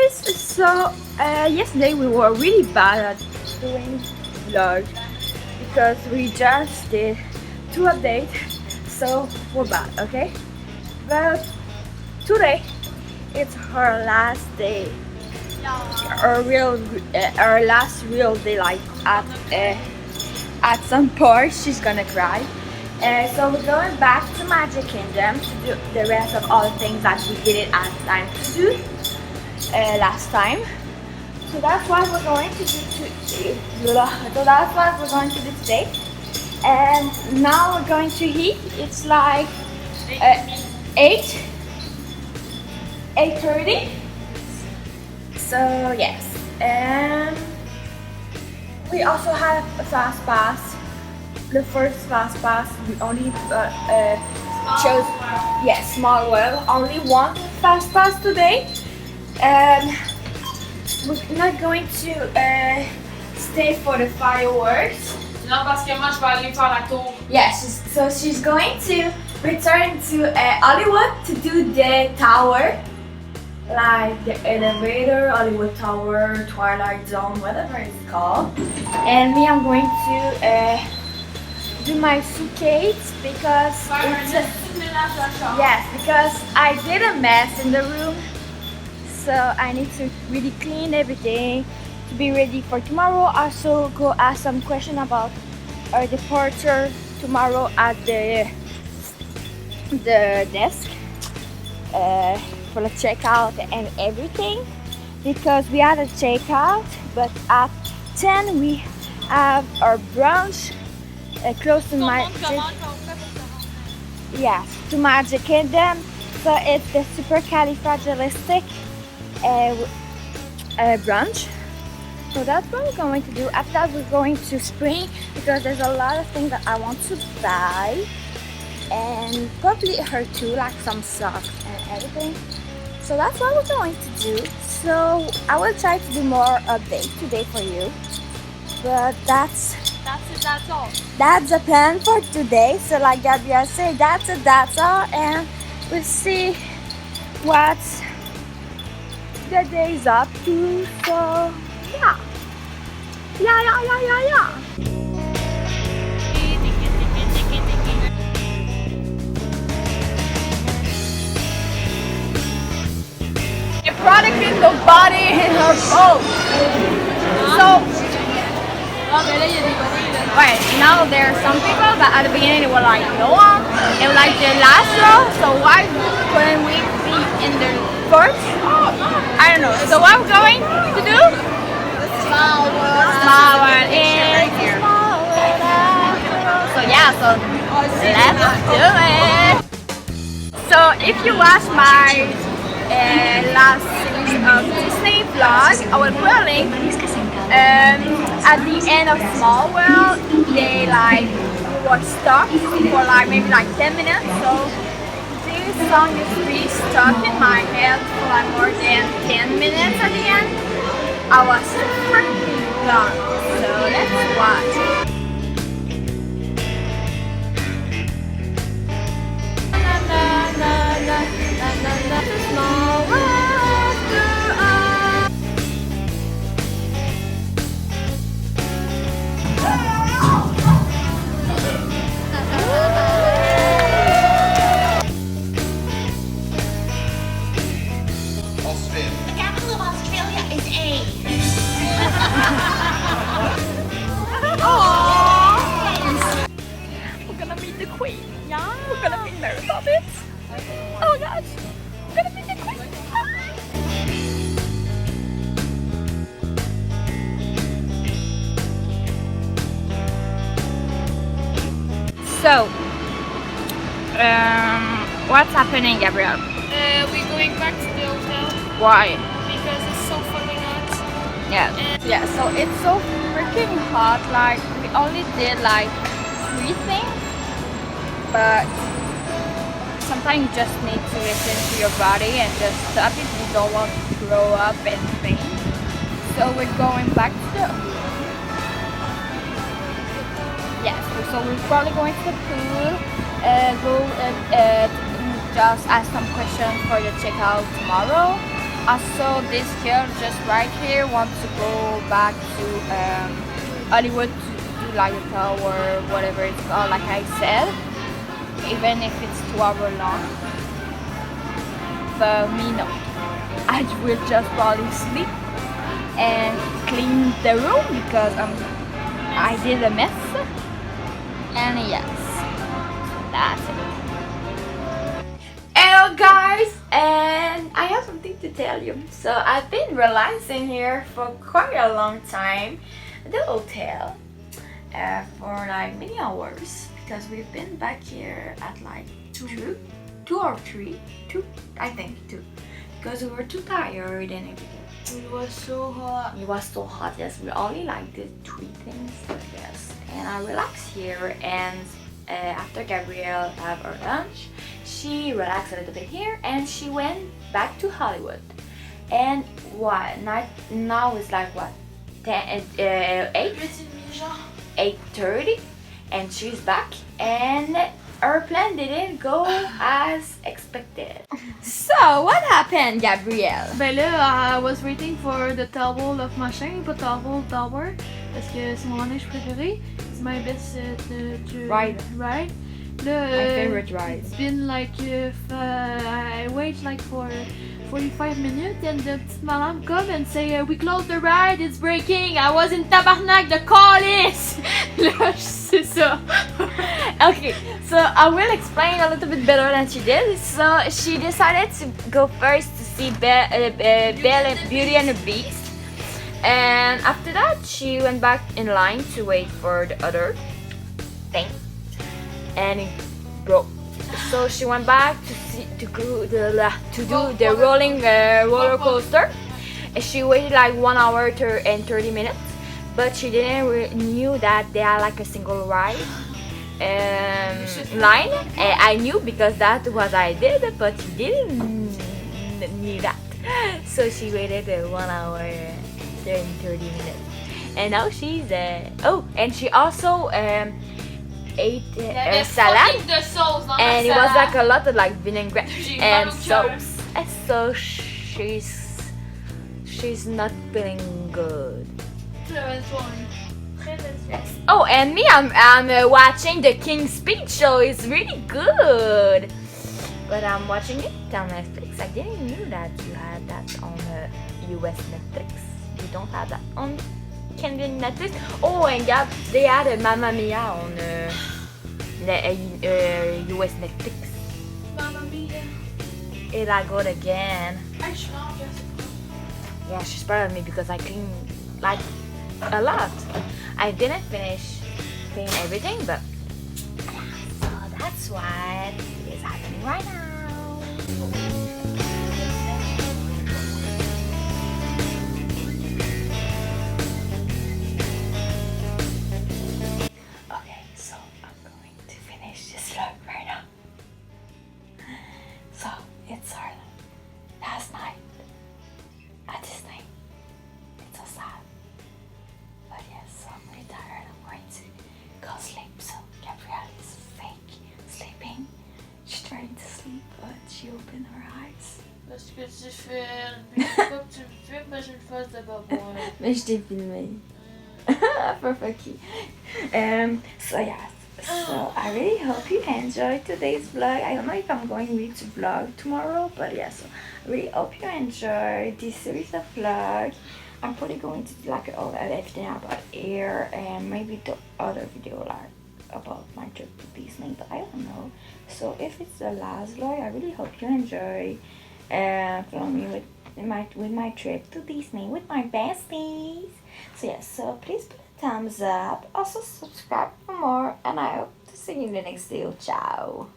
guys, so yesterday we were really bad at doing vlogs because we just did 2 updates, so we're bad, okay? But today it's her last day, our last real day. Like at some point she's gonna cry. So we're going back to Magic Kingdom to do the rest of all the things that we didn't have time to do last time. So that's what we're going to do today. And now we're going to eat. It's like 8:30. So yes, and we also have a fast pass. The first fast pass we only chose Small World. Only one fast pass today, and we're not going to stay for the fireworks. Non, parce que moi, je vais aller faire la tour. Yes, so she's going to return to Hollywood to do the tower, like the elevator, Hollywood Tower, Twilight Zone, whatever it's called. And me, I'm going to do my suitcase because because I did a mess in the room, so I need to really clean everything to be ready for tomorrow. Also go ask some question about our departure tomorrow at the desk for the checkout and everything, because we had a checkout, but at 10 we have our brunch close to Magic Kingdom. So it's the supercalifragilistic brunch. So that's what we're going to do. After that, we're going to Spring because there's a lot of things that I want to buy, and probably her too, like some socks and everything. So that's what we're going to do. So I will try to do more updates today for you, but that's all. That's the plan for today. So like Gabrielle said, that's all, and we'll see what the day's up to. So yeah. A product in the body in her boat. So right now there are some people that at the beginning they were like no one, and like the last row. So why couldn't we be in the first? I don't know. So what we're going to do? Small World is Small World. So yeah, so let's do it. So if you watch my last series of Disney vlog, I will put a link. At the end of Small World, they were stuck for maybe 10 minutes. So this song is really stuck in my head for more than 10 minutes at the end. I was freaking gone. So let's watch. Small world to us. The capital of Australia is A. We're gonna meet the queen. Yeah, we're gonna meet Mary Poppins. Oh gosh, we're gonna meet the queen. So, what's happening, Gabrielle? We're going back to the hotel Why? because it's so fucking hot. Yeah, so it's so freaking hot. Like we only did 3 things, but sometimes you just need to listen to your body and just stop if you don't want to throw up and faint. So we're going back to the so we're probably going to the pool, just ask some questions for the checkout tomorrow. Also, this girl just right here wants to go back to Hollywood to do like a tower, whatever it's called, like I said, even if it's 2 hours long. But me, no. I will just probably sleep and clean the room because I did a mess. And yes, that's it. Hello guys, and I have something to tell you. So I've been relaxing here for quite a long time at the hotel for like many hours because we've been back here at like 2 or 3, I think 2, because we were too tired and everything. It was so hot. It was so hot, yes. We only like did 3 things, but yes. And I relaxed here, and after Gabrielle had her lunch, she relaxed a little bit here, and she went back to Hollywood. And what? Now it's like what? 8:30, and she's back, and her plan didn't go as expected. So what happened, Gabrielle? Ben là, I was waiting for the towel of machin, pas towel, tower, parce que c'est mon neige préféré. It's my best Ride. Là, My favorite ride. It's been like I wait like for 45 minutes and the petite madame come and say we close the ride, it's breaking. I was in tabarnak, the calice. Là, c'est ça. Okay, so I will explain a little bit better than she did. So she decided to go first to see Beauty and the Beast, and after that she went back in line to wait for the other thing, and it broke. So she went back to do the rolling roller coaster. And she waited like 1 hour and 30 minutes, but she didn't knew that they are like a single ride line. And I knew because that was I did, but she didn't knew that. So she waited 1 hour and 30 minutes, and now she's and she also ate salad, de sauce dans and it was like a lot of like vinaigrette J'ai and mal au cœur. sauce, and so she's not feeling good. Yes. Oh, and me, I'm watching the King's Speech, so it's really good. But I'm watching it on Netflix. I didn't know that you had that on US Netflix. You don't have that on Canadian Netflix. Oh, and yeah, they had a Mamma Mia on US Netflix. Mamma mia. Here I go again. Hey, je suis vraiment Yeah, she's proud of me because I cleaned like a lot. I didn't finish cleaning everything, but so that's what is happening right now. Okay, so I'm going to finish this vlog right now. So it's our last night at Disney. It's so sad. But yes, so I'm really tired. I'm going to go sleep. So Gabrielle is fake sleeping. She's trying to sleep, but she opened her eyes. Parce que tu fais pas que tu me filmes, mais j'ai une face de babouin. Mais je t'ai filmé. Perfectly. So yes. So I really hope you enjoyed today's vlog. I don't know if I'm going really to vlog tomorrow, but yeah, so I really hope you enjoyed this series of vlog. I'm probably going to do like everything about air and maybe the other video like about my trip to Disney, but I don't know. So if it's the last vlog, I really hope you enjoy following me with my trip to Disney with my besties. So yes, so please put a thumbs up, also subscribe for more, and I hope to see you in the next video. Ciao.